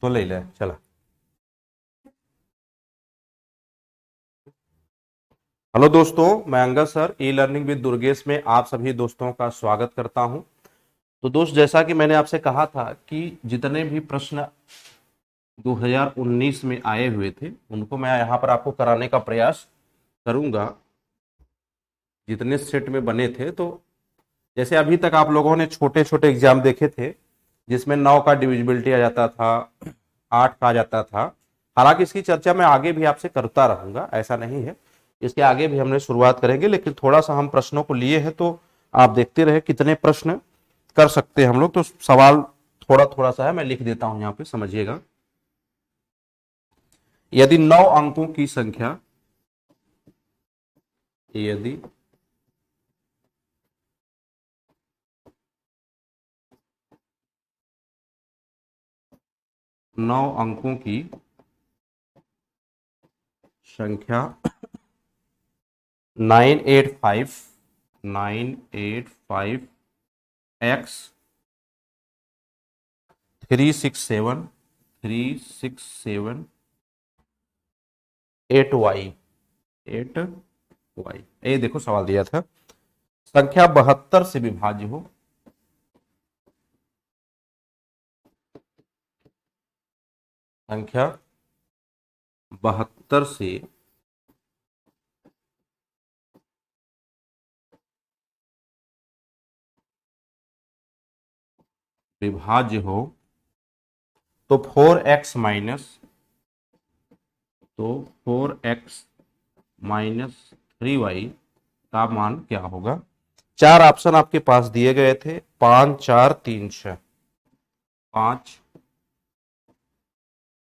तो ले ले चला। हेलो दोस्तों, मैं Angad sir e learning with Durgesh में आप सभी दोस्तों का स्वागत करता हूं। तो दोस्त, जैसा कि मैंने आपसे कहा था कि जितने भी प्रश्न 2019 में आए हुए थे उनको मैं यहाँ पर आपको कराने का प्रयास करूंगा, जितने सेट में बने थे। तो जैसे अभी तक आप लोगों ने छोटे छोटे एग्जाम देखे थे जिसमें 9 का डिविजिबिलिटी आ जाता था, 8 का आ जाता था। हालांकि इसकी चर्चा मैं आगे भी आपसे करता रहूंगा, ऐसा नहीं है। इसके आगे भी हमने शुरुआत करेंगे, लेकिन थोड़ा सा हम प्रश्नों को लिए हैं तो आप देखते रहे कितने प्रश्न कर सकते हैं हम लोग। तो सवाल थोड़ा थोड़ा सा है, मैं लिख देता हूं यहाँ पे, समझिएगा। यदि 9 अंकों की संख्या, यदि 9 अंकों की संख्या 985 985 एक्स 367 8y 8y, ये देखो सवाल दिया था। संख्या 72 से विभाज्य हो। संख्या 72 से विभाज्य हो तो 4x माइनस, तो 4x माइनस 3y का मान क्या होगा। चार ऑप्शन आपके पास दिए गए थे, 5 4 3 6। 5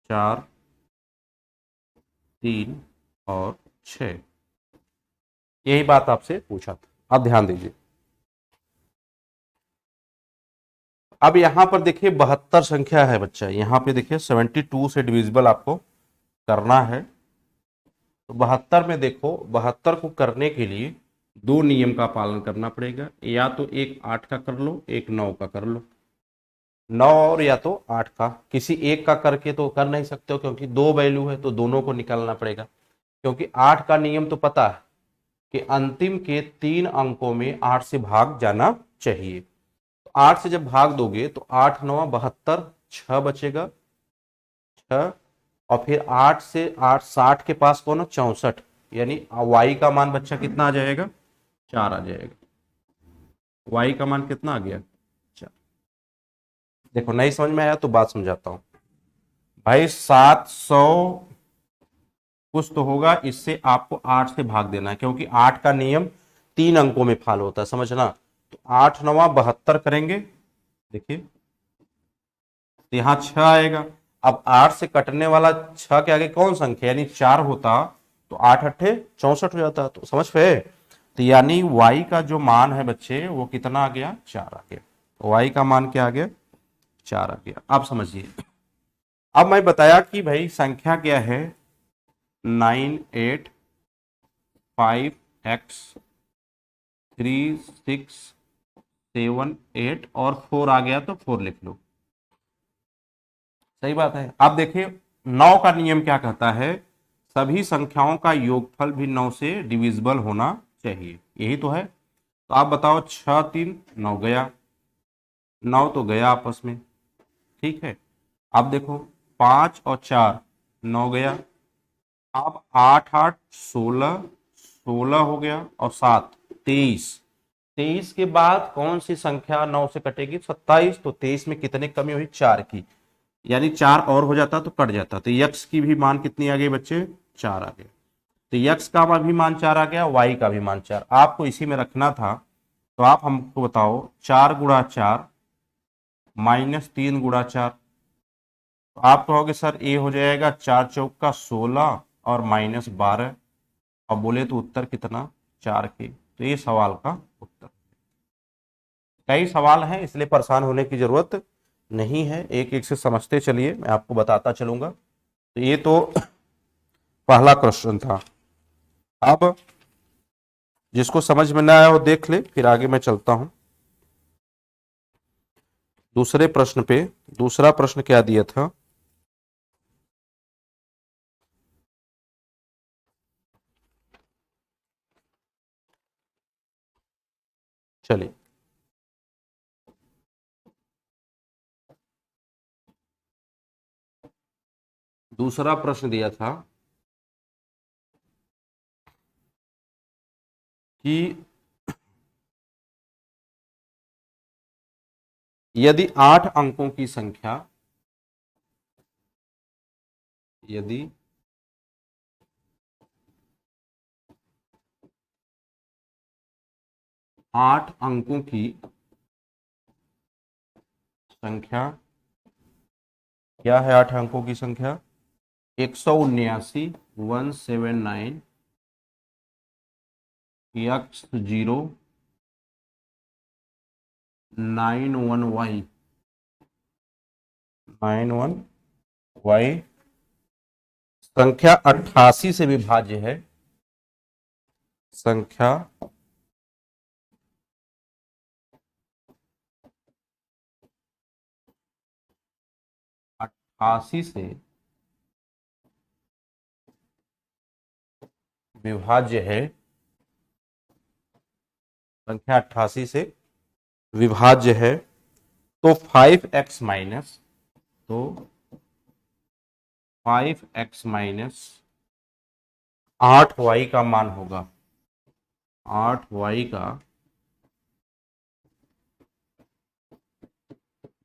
4 3 और 6, यही बात आपसे पूछा था। अब ध्यान दीजिए, अब यहां पर देखिए 72 संख्या है बच्चा, यहां पे देखिए 72 से डिविजिबल आपको करना है। तो 72 में देखो, 72 को करने के लिए दो नियम का पालन करना पड़ेगा। या तो एक 8 का कर लो, एक 9 का कर लो। 9 और या तो 8 का, किसी एक का करके तो कर नहीं सकते हो, क्योंकि दो वैल्यू है तो दोनों को निकालना पड़ेगा। क्योंकि 8 का नियम तो पता है कि अंतिम के 3 अंकों में 8 से भाग जाना चाहिए। तो 8 से जब भाग दोगे तो 8 9 72, 6 बचेगा, 6। और फिर 8 से 8 60 के पास कौन है, 64। यानी वाई का मान बच्चा कितना आ जाएगा, 4 आ जाएगा। वाई का मान कितना आ गया, 4। देखो नहीं समझ में आया तो बात समझाता हूं भाई। 700 कुछ तो होगा, इससे आपको 8 से भाग देना है, क्योंकि 8 का नियम 3 अंकों में फॉलो होता है, समझना। तो 8 9 72 करेंगे, देखिए तो यहां 6 आएगा। अब 8 से कटने वाला 6 के आगे कौन संख्या, यानी 4 होता तो 8 अट्ठे 64 हो जाता। तो समझ पे, तो यानी y का जो मान है बच्चे वो कितना आ गया, 4 आ गया। y का मान क्या आ गया, 4 आ गया। आप समझिए। अब मैं बताया कि भाई संख्या क्या है, 985x 3678 और 4 आ गया तो 4 लिख लो। सही बात है। अब देखिए 9 का नियम क्या कहता है, सभी संख्याओं का योगफल भी 9 से डिविजिबल होना चाहिए, यही तो है। तो आप बताओ, 6 3 9 गया, 9 तो गया आपस में, ठीक है। अब देखो 5 और 4 9 गया। अब 8 8 16, 16 हो गया, और 7 23। 23 के बाद कौन सी संख्या 9 से कटेगी, 27। तो 23 में कितने कमी हुई, 4 की। यानी 4 और हो जाता तो कट जाता। तो यक्स की भी मान कितनी आ गई बच्चे, 4 आ गए। तो यक्स का भी मान 4 आ गया, वाई का भी मान 4। आपको इसी में रखना था। तो आप हमको बताओ, 4 गुणा 4 माइनस 3 गुणा 4। तो आप कहोगे सर ये हो जाएगा 4 चौक का 16 और माइनस 12। और बोले तो उत्तर कितना, 4 के। तो ये सवाल का उत्तर। कई सवाल हैं, इसलिए परेशान होने की जरूरत नहीं है, एक एक से समझते चलिए, मैं आपको बताता चलूंगा। तो ये तो पहला क्वेश्चन था। अब जिसको समझ में ना आया वो देख ले, फिर आगे मैं चलता हूं दूसरे प्रश्न पे। दूसरा प्रश्न क्या दिया था, चलिए, दूसरा प्रश्न दिया था कि यदि 8 अंकों की संख्या, यदि 8 अंकों की संख्या, क्या है 8 अंकों की संख्या? 179, 179, x0, 91y, 91y संख्या 88 से विभाज्य है, संख्या 88 से विभाज्य है, संख्या 88 से विभाज्य है, तो 5x माइनस, तो 5x माइनस 8y का मान होगा, 8y का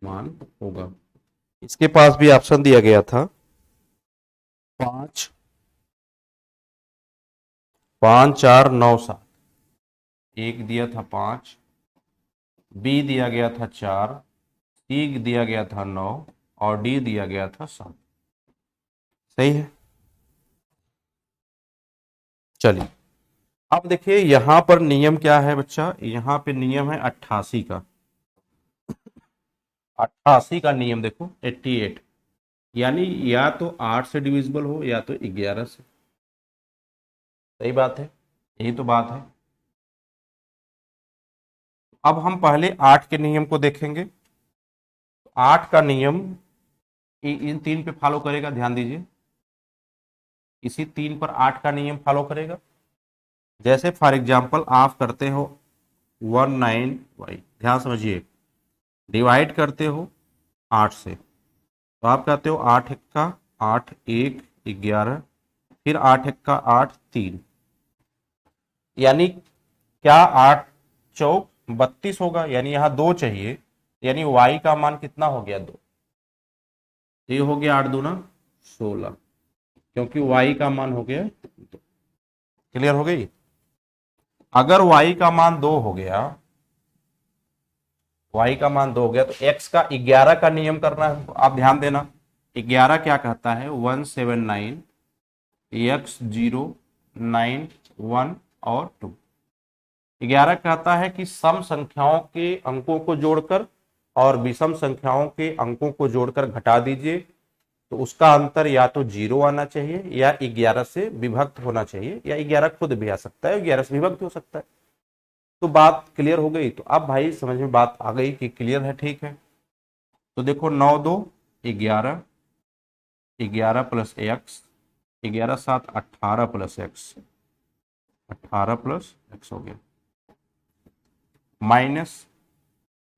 मान होगा। इसके पास भी ऑप्शन दिया गया था 5, 5, 4, 9, 7, एक दिया था 5, बी दिया गया था 4, सी दिया गया था 9 और डी दिया गया था 7। सही है। चलिए, अब देखिए यहां पर नियम क्या है बच्चा, यहां पे नियम है 88 का, 88 का नियम देखो 88, यानी या तो 8 से डिविजिबल हो या तो 11 से। सही बात है, यही तो बात है। अब हम पहले 8 के नियम को देखेंगे। 8 का नियम इन 3 पे फॉलो करेगा, ध्यान दीजिए, इसी 3 पर 8 का नियम फॉलो करेगा। जैसे फॉर एग्जांपल आप करते हो 19y, ध्यान समझिए, डिवाइड करते हो 8 से, तो आप कहते हो 8 एक्का 8, 1, 11, फिर 8 एक्का 8, 3, यानी क्या 8 चौक 32 होगा, यानी यहाँ 2 चाहिए, यानी y का मान कितना हो गया 2, ये हो गया 8 दूना 16, क्योंकि y का मान हो गया 2। क्लियर हो गई। अगर y का मान 2 हो गया, y का मान 2 हो गया, तो x का 11 का नियम करना है। आप ध्यान देना, 11 क्या कहता है, 179, x0, 9, 1 और 2। 11 कहता है कि सम संख्याओं के अंकों को जोड़कर और विषम संख्याओं के अंकों को जोड़कर घटा दीजिए, तो उसका अंतर या तो 0 आना चाहिए या 11 से विभक्त होना चाहिए, या 11 खुद भी आ सकता है, 11 से विभक्त हो सकता है। तो बात क्लियर हो गई। तो अब भाई समझ में बात आ गई कि क्लियर है, ठीक है। तो देखो 9, 2, 11, 11 plus x, 11, 7, 18 plus x, 18 plus x हो गया, माइनस,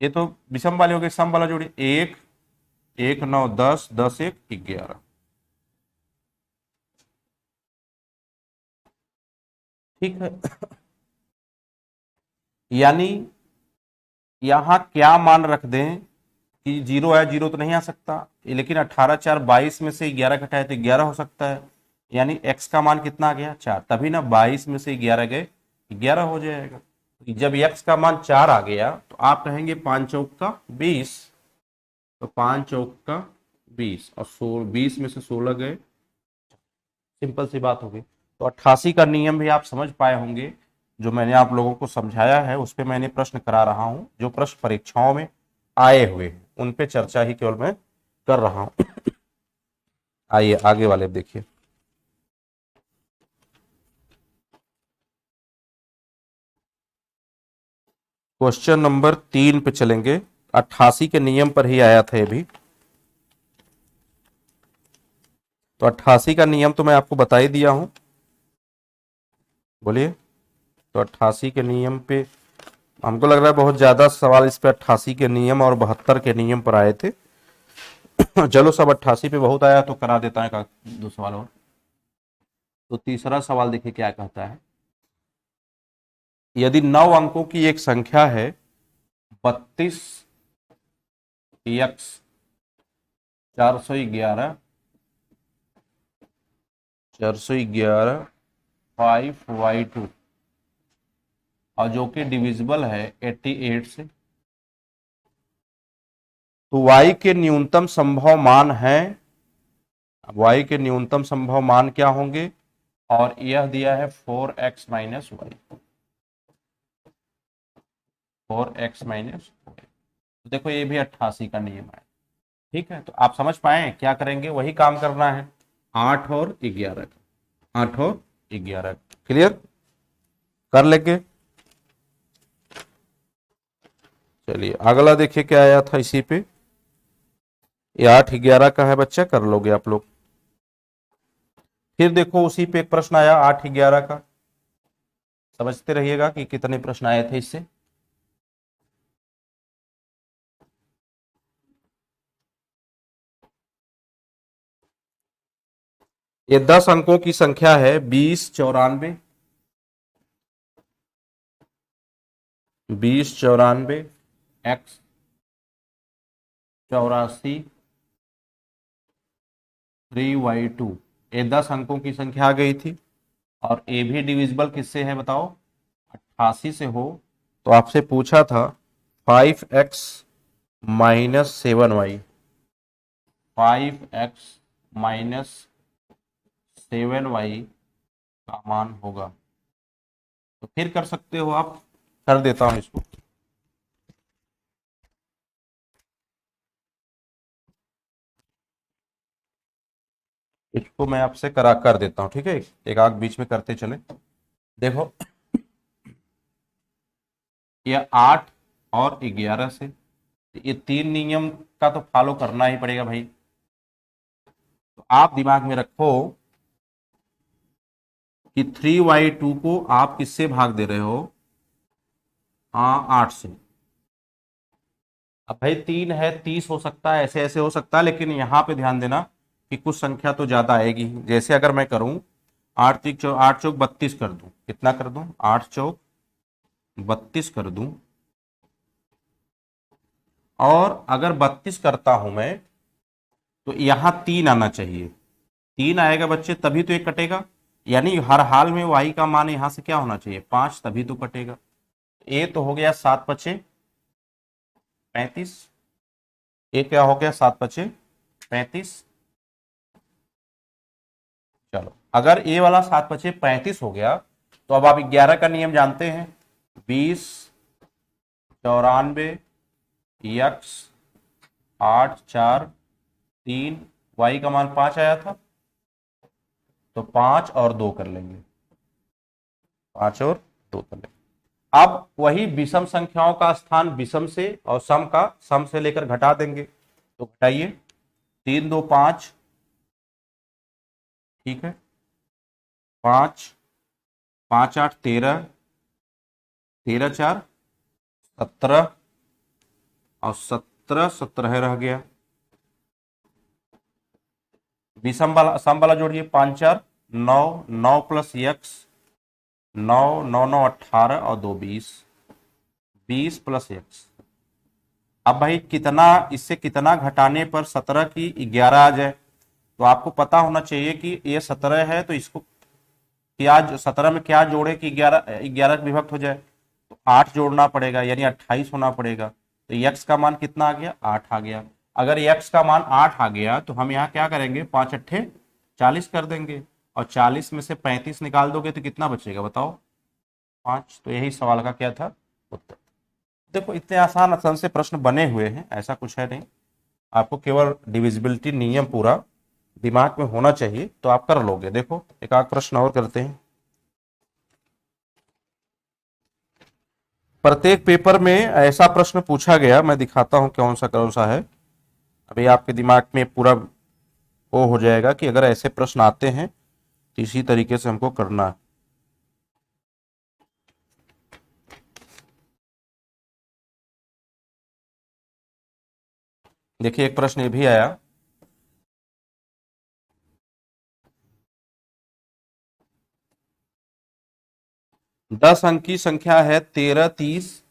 ये तो विषम वाले हो गए, सम वाला जोड़िए, 1, 1, 9, 10, 10, 1, 11, ठीक है। यानी यहां क्या मान रख दें कि 0 है, 0 तो नहीं आ सकता, लेकिन 18, 4, 22 में से 11 घटाए तो 11 हो सकता है, यानी x का मान कितना आ गया 4, तभी ना 22 में से 11 गए 11 हो जाएगा। जब x का मान 4 आ गया तो आप कहेंगे 5 चौक का 20, तो 5 चौक का 20 और 20 में से 16 गए, सिंपल सी बात होगी। तो 88 का नियम भी आप समझ पाए होंगे, जो मैंने आप लोगों को समझाया है उस पर मैंने प्रश्न करा रहा हूं, जो प्रश्न परीक्षाओं में आए हुए हैं उन पे चर्चा ही केवल मैं कर रहा हूं। आइए आगे वाले देखिए, क्वेश्चन नंबर 3 पे चलेंगे। 88 के नियम पर ही आया था ये भी। तो 88 का नियम तो मैं आपको बता ही दिया हूं, बोलिए। तो 88 के नियम पे हमको लग रहा है बहुत ज्यादा सवाल इस पे 88 के नियम और 72 के नियम पर आए थे। चलो सब 88 पे बहुत आया तो करा देता है दो सवाल और। तो तीसरा सवाल देखिए क्या कहता है। यदि 9 अंकों की एक संख्या है 32 x 411 5y2 और जो कि डिविजिबल है 88 से, तो y के न्यूनतम संभव मान है। y के न्यूनतम संभव मान क्या होंगे, और यह दिया है 4x minus Y, 4x minus. तो देखो ये भी 88 का नियम है। ठीक है, तो आप समझ पाए क्या करेंगे, वही काम करना है 8 और 11 का, 8 और 11। क्लियर कर लेंगे। चलिए अगला देखिए क्या आया था इसी पे। ये 8 11 का है बच्चा, कर लोगे आप लोग। फिर देखो उसी पे एक प्रश्न आया 8 11 का, समझते रहिएगा कि कितने प्रश्न आए थे इससे। ये 10 अंकों की संख्या है 20 94 x 84 3y2। ये 10 अंकों की संख्या आ गई थी, और ए भी डिविजिबल किससे है बताओ, 88 से हो। तो आपसे पूछा था 5x minus 7y, 5x minus 7y का मान होगा। तो फिर कर सकते हो आप, कर देता हूं इसको। इसको मैं आपसे करा कर देता हूं, ठीक है, एक आग बीच में करते चले। देखो ये 8 और 11 से, ये तीन नियम का तो फॉलो करना ही पड़ेगा भाई। तो आप दिमाग में रखो कि 3y2 को आप किससे भाग दे रहे हो, 8 से। अब भाई 3 है 30 हो सकता है, ऐसे ऐसे हो सकता है, लेकिन यहां पे ध्यान देना कि कुछ संख्या तो ज्यादा आएगी। जैसे अगर मैं करूं 8 चौक 32 कर दूं, कितना कर दूं, 8 चौक 32 कर दूं, और अगर 32 करता हूं मैं तो यहां 3 आना चाहिए। 3 आएगा बच्चे तभी तो ये कटेगा, यानी हर हाल में y का मान यहां से क्या होना चाहिए, 5, तभी तो कटेगा। ये तो हो गया 7 पचे 35, ये क्या हो गया 7 पचे 35। चलो अगर ए वाला 7 पचे 35 हो गया, तो अब आप 11 का नियम जानते हैं, 20 94 x 8 4 3, y का मान 5 आया था, तो 5 और 2 कर लेंगे, 5 और 2 कर लेंगे। अब वही विषम संख्याओं का स्थान विषम से और सम का सम से लेकर घटा देंगे। तो घटाइए, 3 2 5, ठीक है, 5 5 8 13, 13 4 17, और 17 17 रह गया। विषम वाला सम वाला जोड़िए, 5 4 9, 9 प्लस x 9 9 9 18 और 2 20, 20 प्लस x। अब भाई कितना, इससे कितना घटाने पर 17 की 11 आ जाए, तो आपको पता होना चाहिए कि ये 17 है, तो इसको क्या 17 में क्या जोड़े कि 11 विभक्त हो जाए, तो 8 जोड़ना पड़ेगा, यानी 28 होना पड़ेगा। तो x का मान कितना आ गया, 8 आ गया। अगर x का मान 8 आ गया तो हम यहाँ क्या करेंगे, 5 अट्ठे 40 कर देंगे, और 40 में से 35 निकाल दोगे तो कितना बचेगा बताओ, 5। तो यही सवाल का क्या था उत्तर। देखो इतने आसान आसान से प्रश्न बने हुए हैं, ऐसा कुछ है नहीं। आपको केवल डिविजिबिलिटी नियम पूरा दिमाग में होना चाहिए, तो आप कर लोगे। देखो एक आध प्रश्न और करते हैं। प्रत्येक पेपर में ऐसा प्रश्न पूछा गया, मैं दिखाता हूं कौन सा है। अभी आपके दिमाग में पूरा वो हो जाएगा कि अगर ऐसे प्रश्न आते हैं तो इसी तरीके से हमको करना है। देखिए एक प्रश्न ये भी आया, 10 अंक की संख्या है 13 30,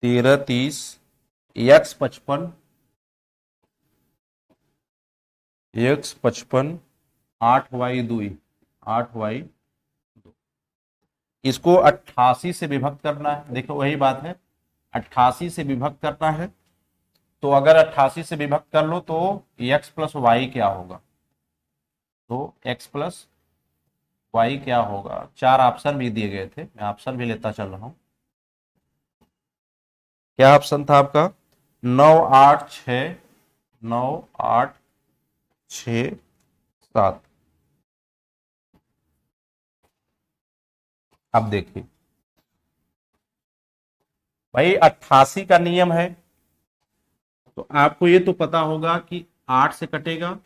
13 30 एक्स 55, एक्स 55 8y2, 8y, इसको 88 से विभक्त करना है। देखो वही बात है, 88 से विभक्त करना है। तो अगर 88 से विभक्त कर लो तो x प्लस वाई क्या होगा, तो x प्लस वाई क्या होगा। चार ऑप्शन भी दिए गए थे, मैं ऑप्शन भी लेता चल रहा हूं। क्या ऑप्शन था आपका, 9 8 6, 9 8 6 7। अब देखिए भाई 88 का नियम है, तो आपको ये तो पता होगा कि 8 से कटेगा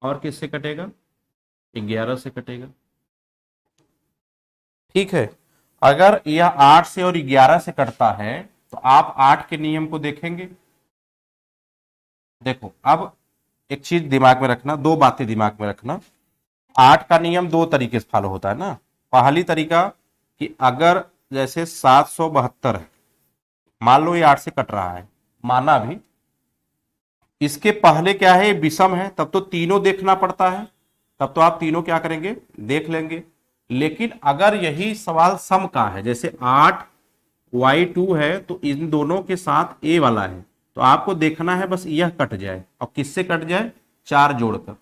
और किससे कटेगा, 11 से कटेगा। ठीक है, अगर यह 8 से और 11 से कटता है तो आप 8 के नियम को देखेंगे। देखो अब एक चीज दिमाग में रखना, दो बातें दिमाग में रखना। 8 का नियम दो तरीके से फॉलो होता है ना। पहली तरीका कि अगर जैसे 772 है, मान लो ये 8 से कट रहा है, माना भी, इसके पहले क्या है, विषम है, तब तो तीनों देखना पड़ता है, तब तो आप तीनों क्या करेंगे, देख लेंगे। लेकिन अगर यही सवाल सम का है, जैसे 8y2 है तो इन दोनों के साथ a वाला है, तो आपको देखना है बस यह कट जाए, और किससे कट जाए, चार जोड़कर,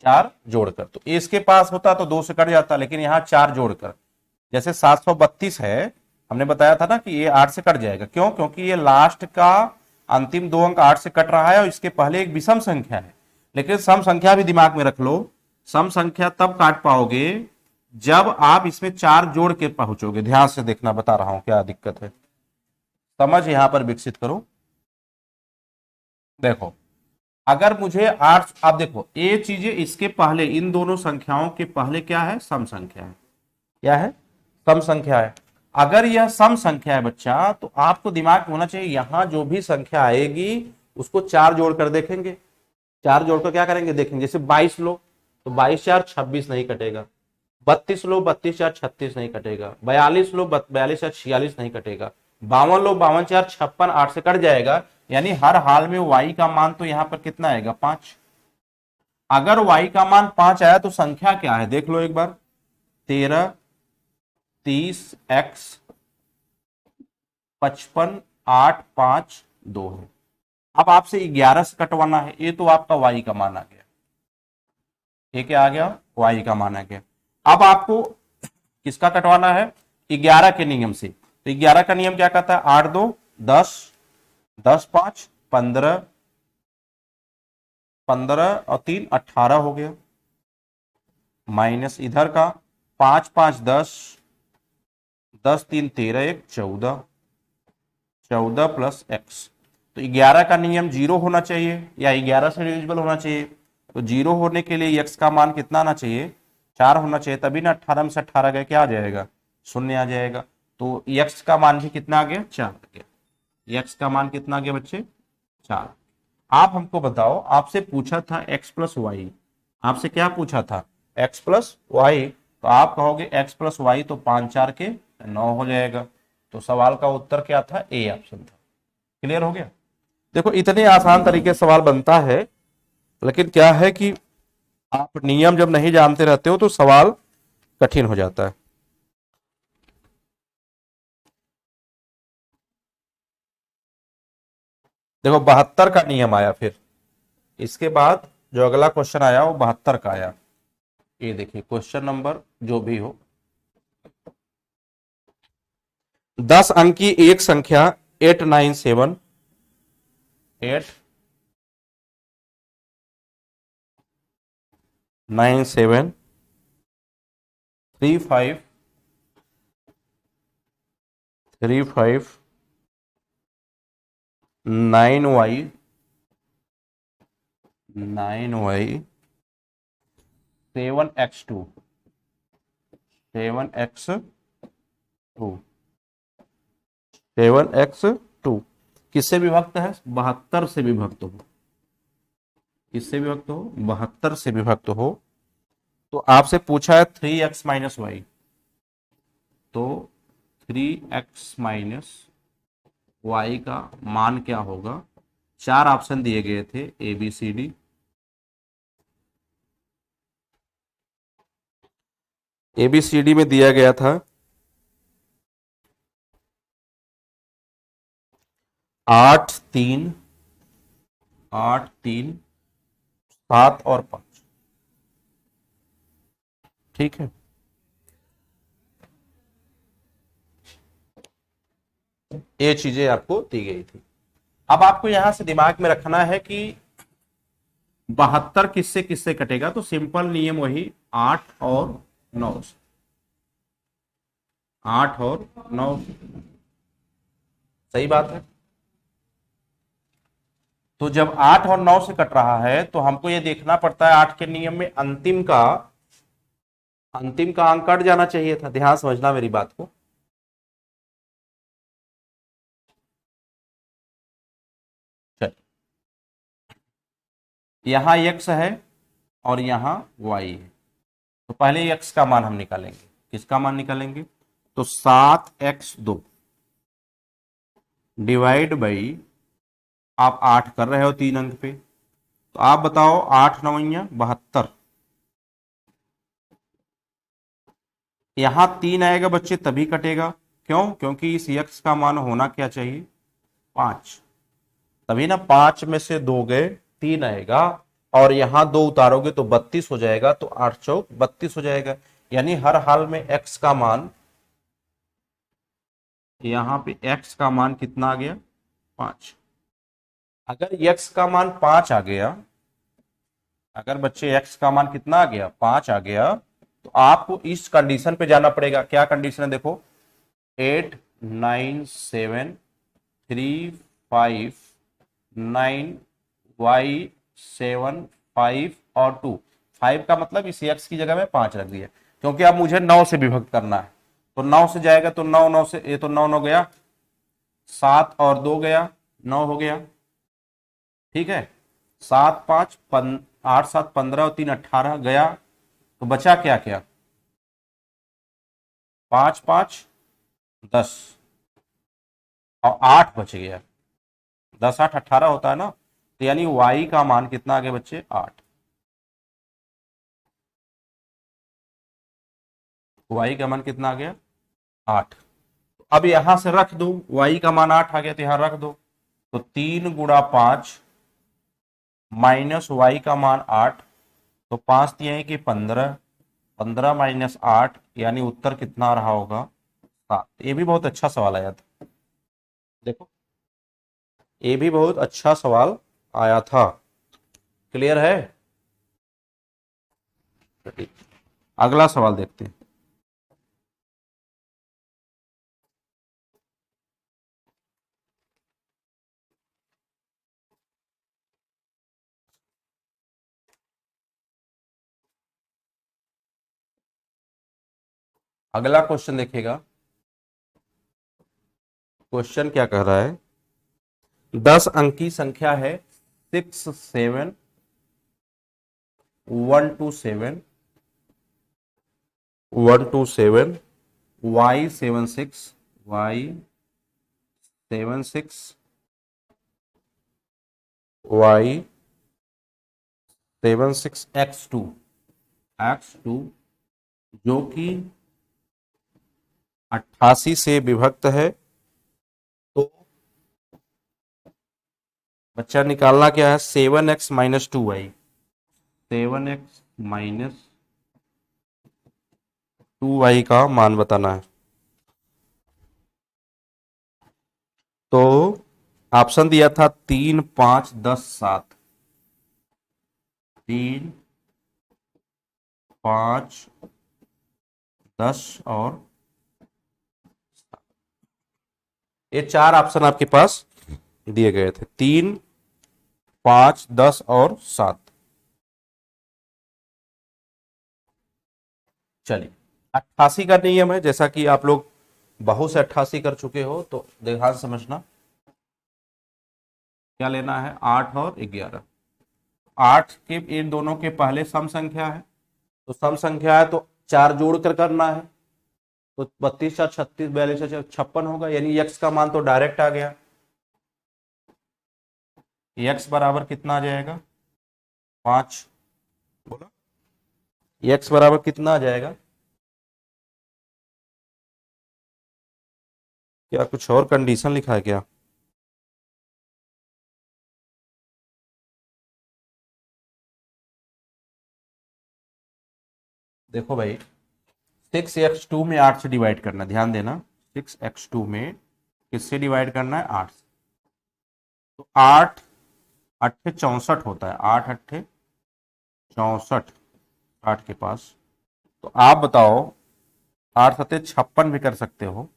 चार जोड़कर। तो a इसके पास होता तो दो से कट जाता, लेकिन यहां चार जोड़कर, जैसे 732 है, हमने बताया था ना कि ये 8 से कट जाएगा। क्यों, क्योंकि ये लास्ट का अंतिम दो अंक 8 से कट रहा है और इसके पहले एक विषम संख्या है। लेकिन सम संख्या भी दिमाग में रख लो, सम संख्या तब काट पाओगे जब आप इसमें चार जोड़ के पहुंचोगे। ध्यान से देखना, बता रहा हूं क्या दिक्कत है, समझ यहां पर विकसित करो। देखो अगर मुझे आठ, आप देखो ये चीजें इसके पहले, इन दोनों संख्याओं के पहले क्या है, सम संख्या है। क्या है, सम संख्या है। अगर यह सम संख्या है बच्चा, तो आपको दिमाग में होना चाहिए यहां जो भी संख्या आएगी उसको चार जोड़कर देखेंगे। चार जोड़कर क्या करेंगे, देखेंगे। जैसे 22 लो तो 22 4 26 नहीं कटेगा, 32 लो 32 4 36 नहीं कटेगा, 42 लो 42 4 46 नहीं कटेगा, 52 लो 52 4 56 8 से कट जाएगा। यानी हर हाल में y का मान तो यहां पर कितना आएगा, 5। अगर y का मान 5 आया तो संख्या क्या है, देख लो एक बार, 13 30 x 55 8 5 2 है। अब आपसे 11 से कटवाना है, ये तो आपका y का मान आ गया, ये क्या आ गया, y का मान आ गया। अब आपको किसका कटवाना है, 11 के नियम से। तो 11 का नियम क्या कहता है, 8 2 10, 10 5 15, 15 और 3 18 हो गया, माइनस इधर का 5 5 10, 10 3 13 1 14, 14 प्लस एक्स। तो 11 का नियम जीरो होना चाहिए या 11 से डिविजिबल होना चाहिए। तो जीरो होने के लिए एक्स का मान कितना आना चाहिए, 4 होना चाहिए, तभी ना 18 में से 18 गया क्या आ जाएगा, शून्य आ जाएगा। तो एक्स का मान भी कितना आ गया, 4 आ गया। एक्स का मान कितना आ गया बच्चे, 4। आप हमको बताओ, आपसे पूछा था एक्स प्लस वाई, आपसे क्या पूछा था, एक्स प्लस वाई, तो आप कहोगे एक्स प्लस वाई, तो 5 4 के 9 हो जाएगा। तो सवाल का उत्तर क्या था, ए ऑप्शन था। क्लियर हो गया। देखो इतने आसान तरीके से सवाल बनता है, लेकिन क्या है कि आप नियम जब नहीं जानते रहते हो तो सवाल कठिन हो जाता है। देखो 72 का नियम आया, फिर इसके बाद जो अगला क्वेश्चन आया वो 72 का आया। ये देखिए क्वेश्चन नंबर जो भी हो, 10 अंक की एक संख्या 897, 897 35 35 9y 9y 7x2 7x2 7x2 किससे विभक्त है? 72 से विभक्त हो। किससे विभक्त हो? 72 से विभक्त हो। तो आपसे पूछा है 3x माइनस वाई, तो 3x माइनस वाई का मान क्या होगा? 4 ऑप्शन दिए गए थे, A B C D. A B C D में दिया गया था 8 3 8 3 7 और 5। ठीक है, ये चीजें आपको दी गई थी। अब आपको यहां से दिमाग में रखना है कि 72 किससे किससे कटेगा, तो सिंपल नियम वही 8 और 9 से। 8 और 9, सही बात है। तो जब 8 और 9 से कट रहा है तो हमको ये देखना पड़ता है 8 के नियम में अंतिम का अंक कट जाना चाहिए था। ध्यान समझना मेरी बात को। चल, यहां x है और यहां y है, तो पहले x का मान हम निकालेंगे। किसका मान निकालेंगे? तो 7x2 डिवाइड बाई, आप 8 कर रहे हो 3 अंक पे, तो आप बताओ 8 9 72। यहां 3 आएगा बच्चे तभी कटेगा। क्यों? क्योंकि इस x का मान होना क्या चाहिए? 5। तभी ना 5 में से 2 गए, 3 आएगा, और यहां 2 उतारोगे तो 32 हो जाएगा, तो 8 चौक 32 हो जाएगा। यानी हर हाल में x का मान, यहां पे x का मान कितना आ गया? 5। अगर x का मान 5 आ गया, अगर बच्चे x का मान कितना आ गया? 5 आ गया, तो आपको इस कंडीशन पे जाना पड़ेगा। क्या कंडीशन है? देखो, 8 9 7 3 5 9 y 7 5 और 2। 5 का मतलब इस x की जगह में 5 रख दिया, क्योंकि अब मुझे 9 से विभक्त करना है। तो 9 से जाएगा तो 9 9 से, ये तो 9 9 गया, 7 और 2 गया, 9 हो गया। ठीक है, 7 5 8 7 15 और 3 18 गया, तो बचा क्या क्या? 5 5 10 और 8 बच गया। 10 8 18 होता है ना, तो यानी y का मान कितना आ गया बच्चे? 8। y का मान कितना आ गया? 8। अब यहां से रख दो, y का मान 8 आ गया तो यहां रख दो, तो 3 गुणा 5 माइनस y का मान 8, तो 5 दिए कि 15, 15 माइनस 8, यानी उत्तर कितना आ रहा होगा? 7। ये भी बहुत अच्छा सवाल आया था, देखो, ये भी बहुत अच्छा सवाल आया था। क्लियर है? अगला सवाल देखते हैं। अगला क्वेश्चन देखिएगा। क्वेश्चन क्या कह रहा है? 10 अंक की संख्या है 6 7 1 2 7 1 2 7 y 7 6 y 7 6 y 7 6 x2 जो कि 88 से विभक्त है। तो बच्चा निकालना क्या है? 7x minus 2y, 7x minus 2y का मान बताना है। तो ऑप्शन दिया था 3 5 10 7, 3 5 10 और, ये 4 ऑप्शन आपके पास दिए गए थे, 3 5 10 और 7। चलिए, 88 का नियम है, जैसा कि आप लोग बहु से 88 कर चुके हो तो ध्यान से समझना क्या लेना है, 8 और 11। 8 के इन दोनों के पहले सम संख्या है, तो सम संख्या है तो 4 जोड़ कर करना है, तो 32 या 36 42 या 56 होगा, यानी यक्स का मान तो डायरेक्ट आ गया। यक्स बराबर कितना आ जाएगा, 5। बोला यक्स बराबर कितना आ जाएगा, क्या कुछ और कंडीशन लिखा है क्या? देखो भाई 6x2 में 8 से डिवाइड करना, ध्यान देना 6x2 में किससे डिवाइड करना है, 8 से। तो 8 अट्ठे 64 होता है, 8 अट्ठे 64 8 के पास। तो आप बताओ 8 सत्ते 56 भी कर सकते हो।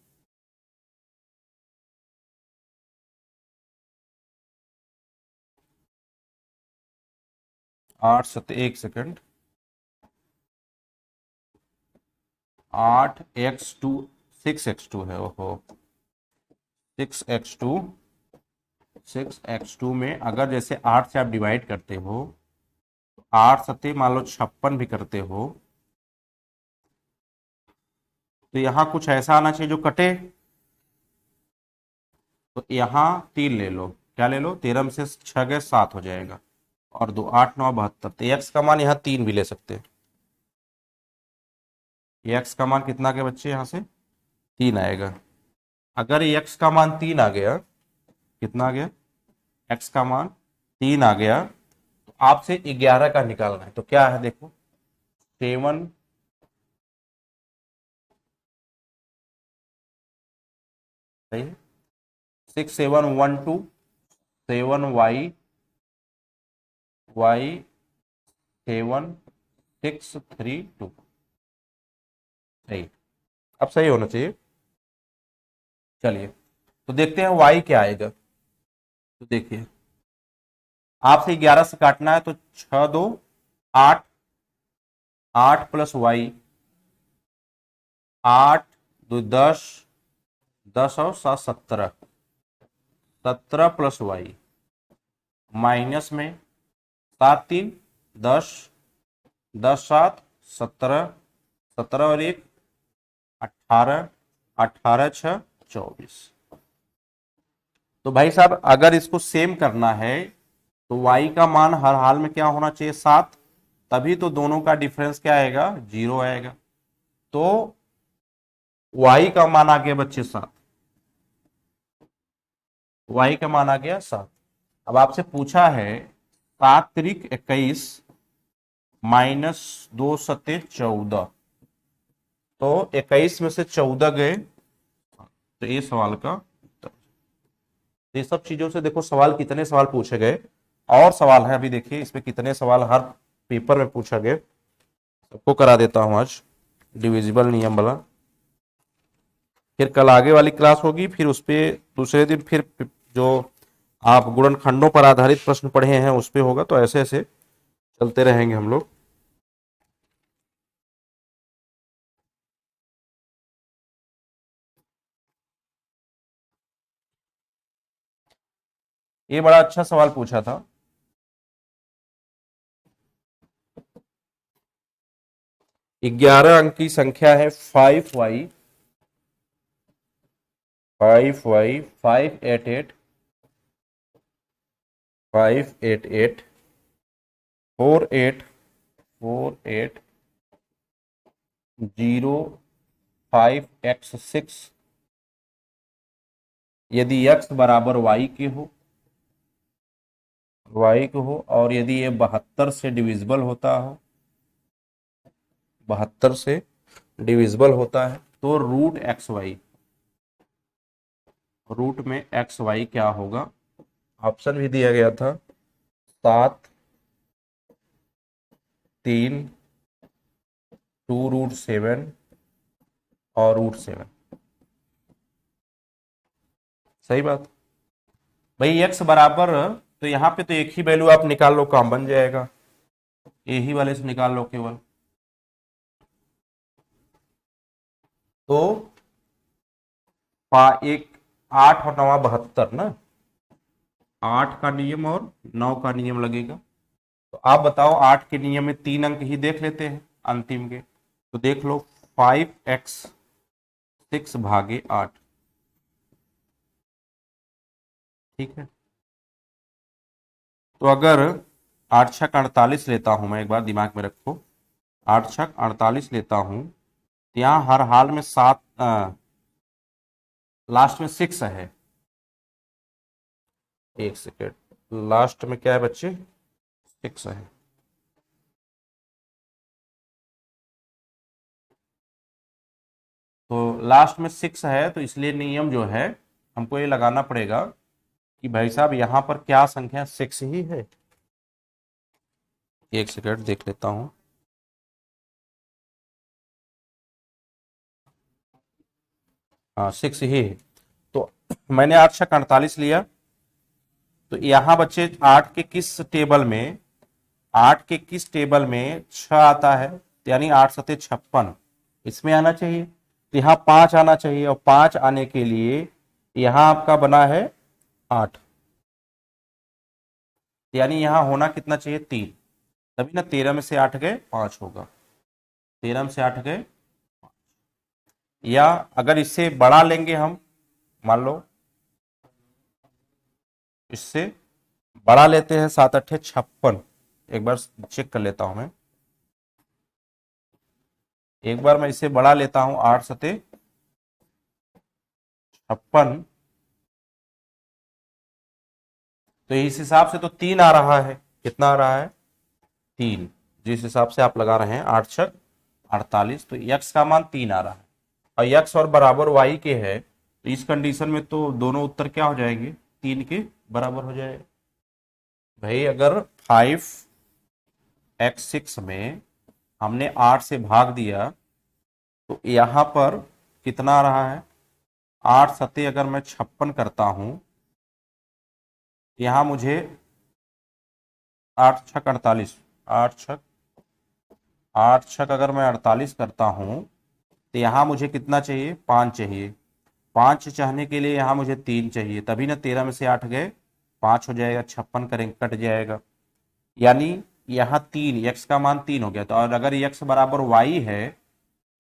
8 सत्ते 1 सेकेंड, 8x2 6x2 है, ओहो 6x2 6x2 में अगर जैसे 8 से आप डिवाइड करते हो, 8 सत्ते मान लो 56 भी करते हो, तो यहां कुछ ऐसा आना चाहिए जो कटे। तो यहां 3 ले लो, क्या ले लो, 13 में से 6 गए 7 हो जाएगा, और 2 8 9 72। तो एक्स का मान यहाँ 3 भी ले सकते हैं। एक्स का मान कितना के बच्चे, यहाँ से 3 आएगा। अगर एक्स का मान 3 आ गया, कितना आ गया, एक्स का मान 3 आ गया, तो आपसे 11 का निकालना है। तो क्या है देखो, 7 सही है, 6 7 1 2 7 y 7 6 3 2 सही। अब सही होना चाहिए। चलिए तो देखते हैं y क्या आएगा। तो देखिए आपसे 11 से काटना है, तो 6 2 8, 8 प्लस वाई 8 2 10, 10 और 7 17, 17 प्लस वाई माइनस में 7 3 10, 10 7 17, 17 और 1 18, 18 6 24। तो भाई साहब अगर इसको सेम करना है तो y का मान हर हाल में क्या होना चाहिए, 7, तभी तो दोनों का डिफरेंस क्या आएगा, 0 आएगा। तो y का मान आ गया बच्चे 7, y का मान आ गया 7। अब आपसे पूछा है 7 त्रिक 21 माइनस 2 सत्ते 14, तो 21 में से 14 गए, तो ये सवाल का उत्तर। तो ये सब चीजों से देखो सवाल कितने सवाल पूछे गए, और सवाल है अभी देखिए इसमें कितने सवाल हर पेपर में पूछा गया, सबको करा देता हूं आज डिविजिबल नियम वाला। फिर कल आगे वाली क्लास होगी, फिर उस पे दूसरे दिन फिर जो आप गुणनखंडों पर आधारित प्रश्न पढ़े हैं उस पे होगा। तो ऐसे ऐसे चलते रहेंगे हम लोग। ये बड़ा अच्छा सवाल पूछा था। ग्यारह अंक की संख्या है 5y 588 588 48 48 0 5x6। यदि x बराबर y के हो, और यदि ये 72 से डिविजिबल होता हो, 72 से डिविजिबल होता है, तो रूट एक्स वाई, रूट में एक्स वाई क्या होगा। ऑप्शन भी दिया गया था 7 3 2√7 और √7। सही बात भाई, एक्स बराबर, तो यहां पे तो एक ही वैल्यू आप निकाल लो, काम बन जाएगा, यही वाले से निकाल लो केवल। तो एक 8 और 9 72 ना, 8 का नियम और 9 का नियम लगेगा। तो आप बताओ 8 के नियम में 3 अंक ही देख लेते हैं अंतिम के। तो देख लो 5x 6 भागे 8। ठीक है, तो अगर 8 छक 48 लेता हूं मैं, एक बार दिमाग में रखो, 8 छक 48 लेता हूं तो यहाँ हर हाल में 7, लास्ट में 6 है। एक सेकेंड, लास्ट में क्या है बच्चे, 6 है। तो लास्ट में 6 है, तो इसलिए नियम जो है हमको ये लगाना पड़ेगा कि भाई साहब यहां पर क्या संख्या 6 ही है। एक सेकेंड देख लेता हूं। हाँ 6 ही है। तो मैंने 8 छक 48 लिया, तो यहां बच्चे 8 के किस टेबल में, 8 के किस टेबल में 6 आता है, यानी 8 सते 56 इसमें आना चाहिए। तो यहाँ 5 आना चाहिए, और 5 आने के लिए यहां आपका बना है 8, यानी यहां होना कितना चाहिए, 3। तभी ना 13 में से 8 गए 5 होगा, 13 में से 8 गए। या अगर इससे बड़ा लेंगे हम, मान लो इससे बड़ा लेते हैं, 7 8 56, एक बार चेक कर लेता हूं मैं, एक बार मैं इसे बड़ा लेता हूं, 8 सते 56, तो इस हिसाब से तो 3 आ रहा है। कितना आ रहा है, 3। जिस हिसाब से आप लगा रहे हैं 8 छक 48, तो यक्स का मान 3 आ रहा है, और यक्स और बराबर वाई के है, तो इस कंडीशन में तो दोनों उत्तर क्या हो जाएंगे, 3 के बराबर हो जाएगा। भाई अगर 5x6 में हमने 8 से भाग दिया, तो यहां पर कितना आ रहा है, 8 सते अगर मैं 56 करता हूं, यहां मुझे 8 छक 48, 8 छक 8 छक अगर मैं 48 करता हूं, तो यहां मुझे कितना चाहिए, 5 चाहिए। 5 चाहने के लिए यहां मुझे 3 चाहिए, तभी ना 13 में से 8 गए 5 हो जाएगा, 56 करेंगे कट जाएगा, यानी यहाँ 3, यक्स का मान 3 हो गया। तो और अगर यक्स बराबर वाई है,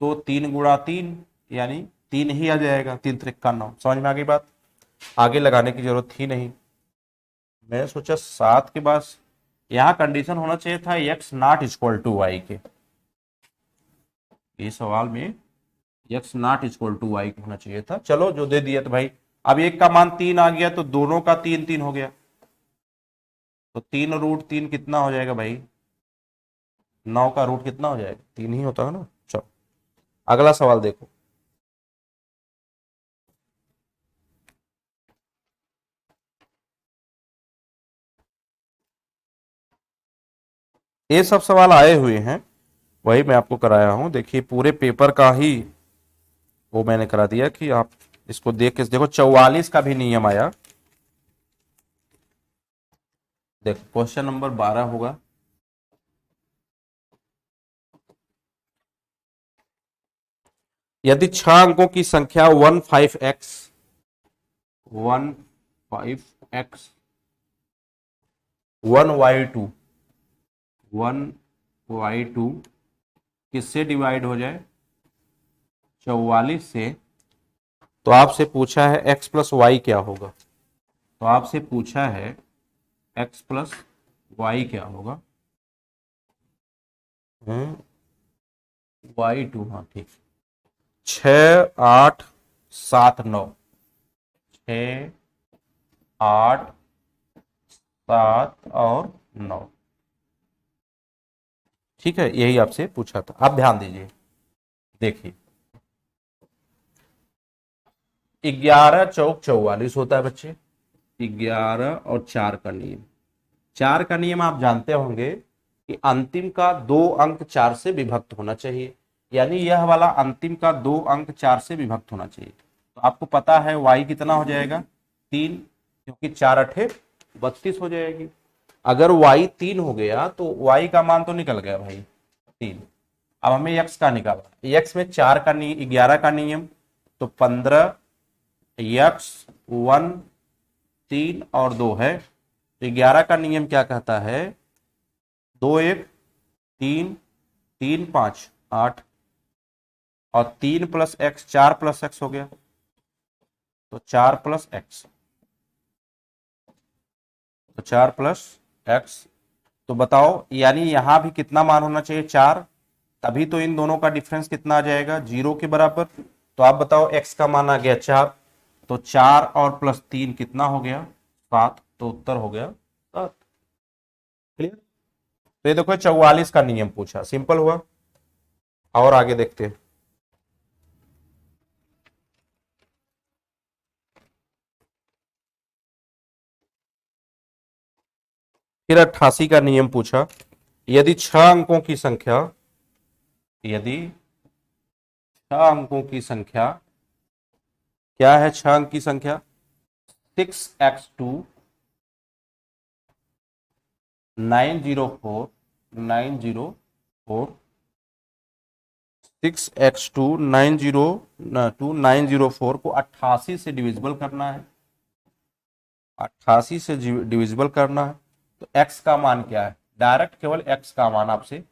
तो 3 गुणा 3 यानी 3 ही आ जाएगा, 3 त्रिक 9। समझ में आ गई बात, आगे लगाने की जरूरत थी नहीं। मैंने सोचा 7 के बाद यहाँ कंडीशन होना चाहिए था x not equal to y के, ये सवाल में x not equal to y होना चाहिए था। चलो जो दे दिया, तो भाई अब एक का मान 3 आ गया, तो दोनों का 3 3 हो गया, तो 3 √3 कितना हो जाएगा भाई, 9 का रूट कितना हो जाएगा, 3 ही होता है ना। चलो अगला सवाल देखो। ये सब सवाल आए हुए हैं, वही मैं आपको कराया हूं। देखिए पूरे पेपर का ही वो मैंने करा दिया कि आप इसको देख के देखो। 44 का भी नियम आया, देखो क्वेश्चन नंबर 12 होगा। यदि 6 अंकों की संख्या 15x 1y2 1y2 किससे डिवाइड हो जाए, 44 से, तो आपसे पूछा है x प्लस वाई क्या होगा। तो आपसे पूछा है x प्लस वाई क्या होगा, y2, हाँ ठीक, 6 8 7 9, 6 8 7 और 9, ठीक है, यही आपसे पूछा था। आप ध्यान दीजिए, देखिए 11 चौक 44 होता है बच्चे, 11 और 4 का नियम, 4 का नियम आप जानते होंगे कि अंतिम का 2 अंक 4 से विभक्त होना चाहिए, यानी यह वाला अंतिम का 2 अंक 4 से विभक्त होना चाहिए। तो आपको पता है y कितना हो जाएगा, 3, क्योंकि 4 अठे 32 हो जाएगी। अगर y 3 हो गया तो y का मान तो निकल गया भाई 3। अब हमें x का निकालना, x में 4 का 11 का नियम, तो 15 यक्स 1 3 और 2 है, तो 11 का नियम क्या कहता है, 2 1 3 3 5 8 और 3 प्लस एक्स 4 प्लस एक्स हो गया, तो 4 प्लस एक्स, तो 4 प्लस एक्स। तो बताओ यानी यहां भी कितना मान होना चाहिए, 4, तभी तो इन दोनों का डिफरेंस कितना आ जाएगा, 0 के बराबर। तो आप बताओ एक्स का मान आ गया 4, तो 4 और प्लस 3 कितना हो गया, 7, तो उत्तर हो गया 7। क्लियर। तो ये देखो 44 का नियम पूछा, सिंपल हुआ। और आगे देखते हैं। फिर 88 का नियम पूछा, यदि 6 अंकों की संख्या, यदि 6 अंकों की संख्या, क्या है 6 अंक की संख्या, 6x2 904 904 6x2 904 को 88 से डिविजिबल करना है, 88 से डिविजिबल करना है। तो x का मान क्या है, डायरेक्ट केवल x का मान आपसे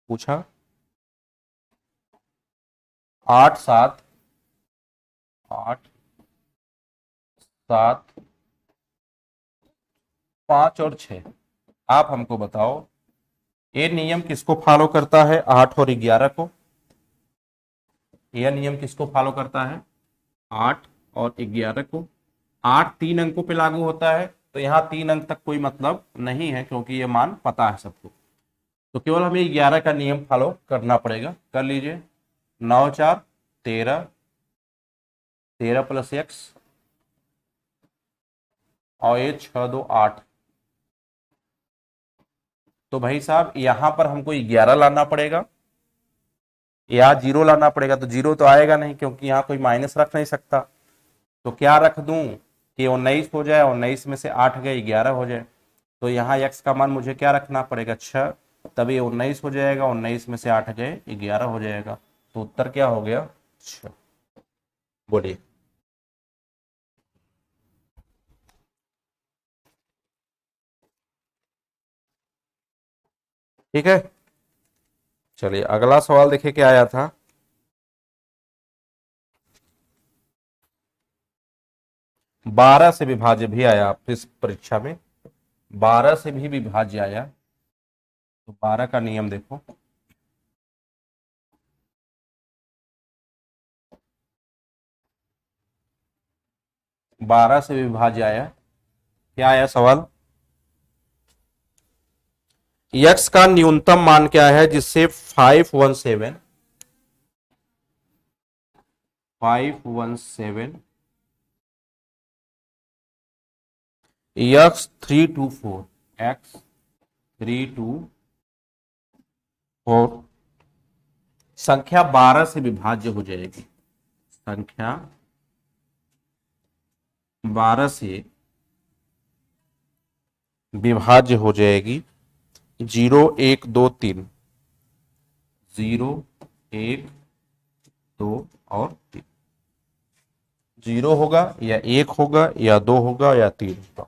पूछा, 8 7 8 7 5 और 6। आप हमको बताओ ये नियम किसको फॉलो करता है, 8 और 11 को। यह नियम किसको फॉलो करता है, 8 और 11 को। 8 3 अंकों पे लागू होता है, तो यहाँ 3 अंक तक कोई मतलब नहीं है क्योंकि ये मान पता है सबको, तो केवल हमें 11 का नियम फॉलो करना पड़ेगा। कर लीजिए, 9 4 13, 13 प्लस एक्स और ये 6 2 8। तो भाई साहब यहां पर हमको 11 लाना पड़ेगा या 0 लाना पड़ेगा, तो 0 तो आएगा नहीं क्योंकि यहाँ कोई माइनस रख नहीं सकता। तो क्या रख दूं कि 19 हो जाए, 19 में से 8 गए 11 हो जाए। तो यहाँ x का मान मुझे क्या रखना पड़ेगा, 6, तभी 19 हो जाएगा, 19 में से 8 गए 11 हो जाएगा। तो उत्तर क्या हो गया, 6। बोलिए। ठीक है, चलिए अगला सवाल देखिए क्या आया था। 12 से विभाज्य भी आया आपकी इस परीक्षा में, 12 से भी विभाज्य आया। तो 12 का नियम देखो, 12 से विभाज्य आया, क्या आया सवाल, यक्स का न्यूनतम मान क्या है जिससे 517 यक्स 324 एक्स 324 संख्या 12 से विभाज्य हो जाएगी, संख्या 12 से विभाज्य हो जाएगी। 0 1 2 3, 0 1 2 और 3, 0 होगा या 1 होगा या 2 होगा या 3 होगा।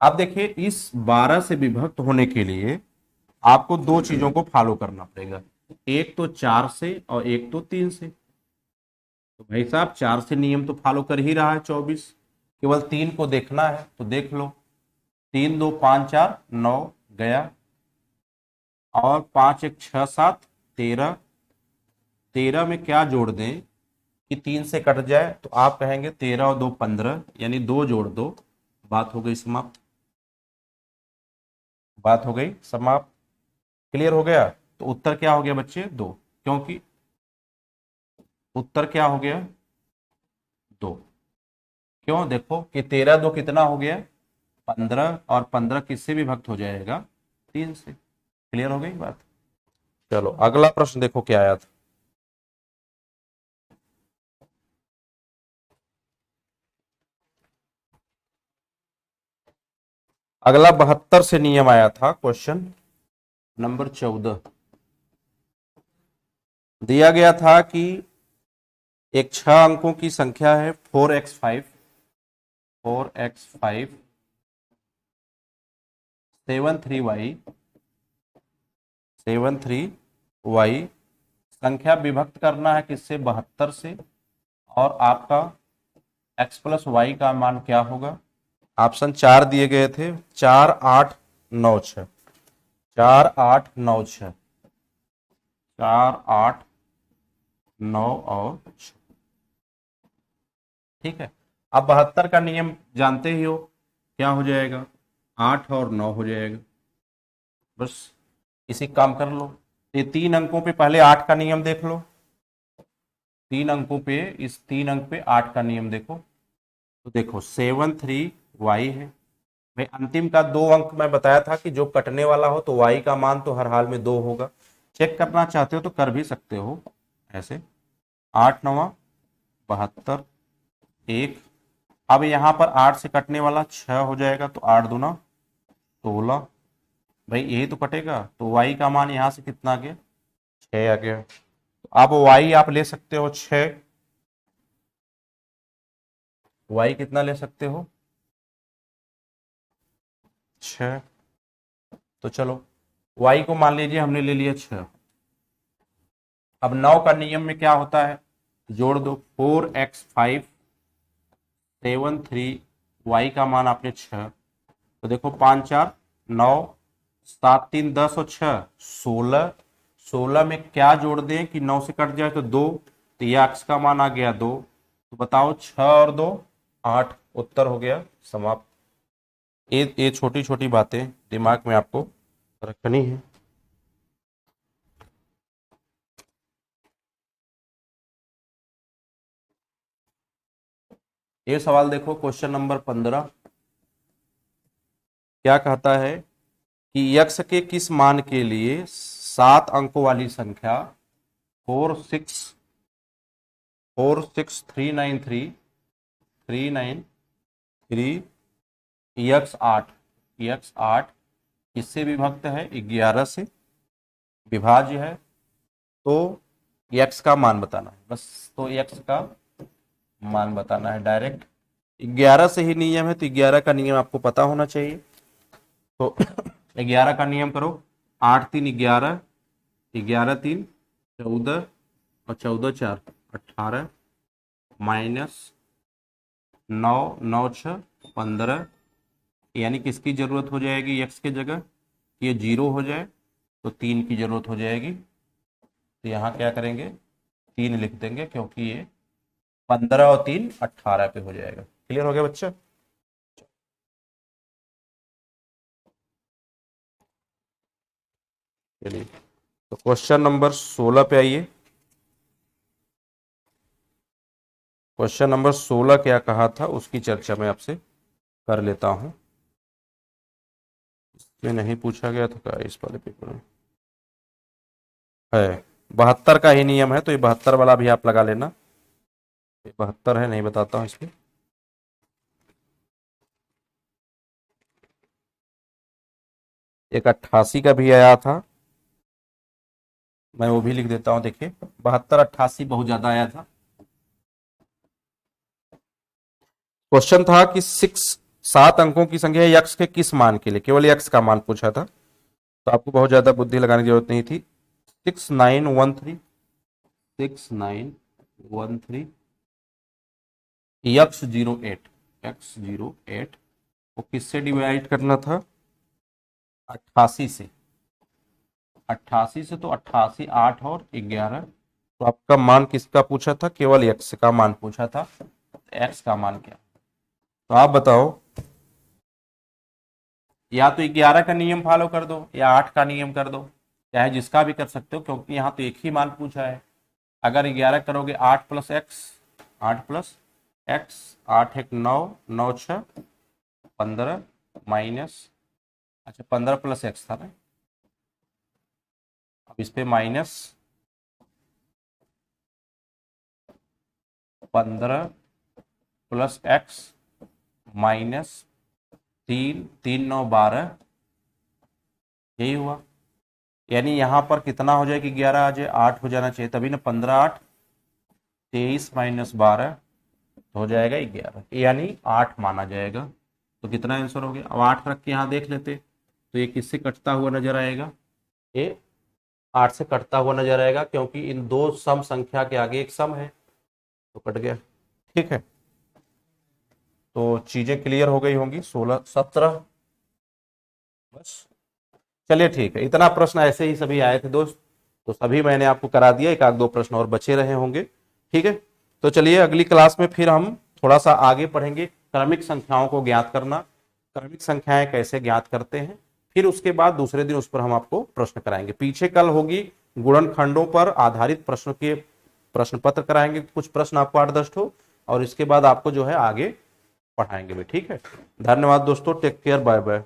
अब देखिए इस 12 से विभक्त होने के लिए आपको दो चीजों को फॉलो करना पड़ेगा, एक तो 4 से और एक तो 3 से। तो भाई साहब 4 से नियम तो फॉलो कर ही रहा है 24, केवल 3 को देखना है तो देख लो, 3 2 5 4 9 गया, और 5 1 6 7 13, 13 में क्या जोड़ दें कि 3 से कट जाए, तो आप कहेंगे 13 और 2 15, यानी 2 जोड़ दो, बात हो गई समाप्त, बात हो गई समाप्त। क्लियर हो गया। तो उत्तर क्या हो गया बच्चे, 2, क्योंकि उत्तर क्या हो गया, 2। क्यों, देखो कि 13 2 कितना हो गया, 15, और 15 किससे विभक्त हो जाएगा, 3 से। क्लियर हो गई बात। चलो अगला प्रश्न देखो क्या आया था। अगला 72 से नियम आया था, क्वेश्चन नंबर 14। दिया गया था कि एक 6 अंकों की संख्या है 4x5, 4x5 73y, 73y संख्या विभक्त करना है किससे, 72 से। और आपका x प्लस वाई का मान क्या होगा, ऑप्शन 4 दिए गए थे, 4, 8, 9, 6, 4, 8, 9, 6, 4, 8, 9 और 6। ठीक है। अब 72 का नियम जानते ही हो, क्या हो जाएगा, 8 और 9 हो जाएगा। बस इसी काम कर लो। ये 3 अंकों पे पहले 8 का नियम देख लो, 3 अंकों पे, इस 3 अंक पे 8 का नियम देखो। तो देखो 73y है भाई, अंतिम का 2 अंक मैं बताया था कि जो कटने वाला हो तो y का मान तो हर हाल में 2 होगा। चेक करना चाहते हो तो कर भी सकते हो ऐसे, 8, 9, 72, 1। अब यहाँ पर 8 से कटने वाला 6 हो जाएगा, तो 8 दूना 16। भाई यही तो कटेगा, तो y का मान यहाँ से कितना आ गया, 6 आ गया। तो अब y आप ले सकते हो 6, y कितना ले सकते हो, 6। तो चलो y को मान लीजिए हमने ले लिया 6। अब 9 का नियम में क्या होता है, जोड़ दो, 4x5 73, y का मान आपने 6। तो देखो 5, 4, 9, 7, 3, 10 और 6, 16। 16 में क्या जोड़ दें कि 9 से कट जाए तो 2, तो ये x का मान आ गया 2। तो बताओ 6 और 2, 8, उत्तर हो गया समाप्त। ये छोटी छोटी बातें दिमाग में आपको रखनी है। ये सवाल देखो, क्वेश्चन नंबर 15 क्या कहता है कि यक्स के किस मान के लिए 7 अंकों वाली संख्या 4, 6, 4, 6, 3, 9, 3 यक्स 8 किससे विभक्त है, 11 से विभाज्य है। तो यक्स का मान बताना है बस, तो यक्स का मान बताना है डायरेक्ट। 11 से ही नियम है, तो 11 का नियम आपको पता होना चाहिए। तो 11 का नियम करो, 8, 3, 11, 11, 3, 14 और 14, 4, 18 माइनस 9, 9, 6, 15। यानी किसकी जरूरत हो जाएगी यक्स की जगह, ये 0 हो जाए तो 3 की जरूरत हो जाएगी। तो यहाँ क्या करेंगे, 3 लिख देंगे, क्योंकि ये 15 और 3 18 पे हो जाएगा। क्लियर हो गया बच्चा। चलिए तो क्वेश्चन नंबर 16 पे आइए। क्वेश्चन नंबर 16 क्या कहा था उसकी चर्चा मैं आपसे कर लेता हूं। इसमें नहीं पूछा गया था क्या इस वाले पेपर में, है 72 का ही नियम है, तो ये 72 वाला भी आप लगा लेना। 72 है, नहीं बताता हूं इसमें। एक 88 का भी आया था, मैं वो भी लिख देता हूं। देखिए 72, 88 बहुत ज्यादा आया था। क्वेश्चन था कि 7 अंकों की संख्या यक्स के किस मान के लिए, केवल यक्स का मान पूछा था, तो आपको बहुत ज्यादा बुद्धि लगाने की जरूरत नहीं थी। 6913 यक्स 08 को किससे डिवाइड करना था, 88 से। 88 से, तो 88, 8 और 11। तो आपका मान किसका पूछा था, केवल एक्स का मान पूछा था। एक्स का मान क्या, तो आप बताओ, या तो 11 का नियम फॉलो कर दो या 8 का नियम कर दो, चाहे जिसका भी कर सकते हो, क्योंकि यहाँ तो एक ही मान पूछा है। अगर 11 करोगे 8 + x, 8 + x, 8 × 1 = 9, 9 × 6 = 15 माइनस, अच्छा 15 + x था ना, अब इस पे माइनस 15 + x माइनस 3, 3, 9, 12, यही हुआ। यानी यहाँ पर कितना हो जाए कि 11 आ जाए, 8 हो जाना चाहिए, तभी ना 15, 8 23 माइनस 12 हो जाएगा 11, यानी 8 माना जाएगा। तो कितना आंसर हो गया? अब 8 रख के यहाँ देख लेते, तो ये किससे कटता हुआ नजर आएगा? ये 8 से कटता हुआ नजर आएगा, क्योंकि इन दो सम संख्या के आगे एक सम है, तो कट गया। ठीक है, तो चीजें क्लियर हो गई होंगी। 16 17 बस। चलिए ठीक है, इतना प्रश्न ऐसे ही सभी आए थे दोस्त, तो सभी मैंने आपको करा दिया, एक आध दो प्रश्न और बचे रहे होंगे। ठीक है, तो चलिए अगली क्लास में फिर हम थोड़ा सा आगे पढ़ेंगे क्रमिक संख्याओं को ज्ञात करना, क्रमिक संख्याएं कैसे ज्ञात करते हैं। फिर उसके बाद दूसरे दिन उस पर हम आपको प्रश्न कराएंगे। पीछे कल होगी गुणनखंडों पर आधारित प्रश्न के प्रश्न पत्र कराएंगे, कुछ प्रश्न आपको 8-10 हो, और इसके बाद आपको जो है आगे पढ़ाएंगे भी। ठीक है, धन्यवाद दोस्तों, टेक केयर, बाय बाय।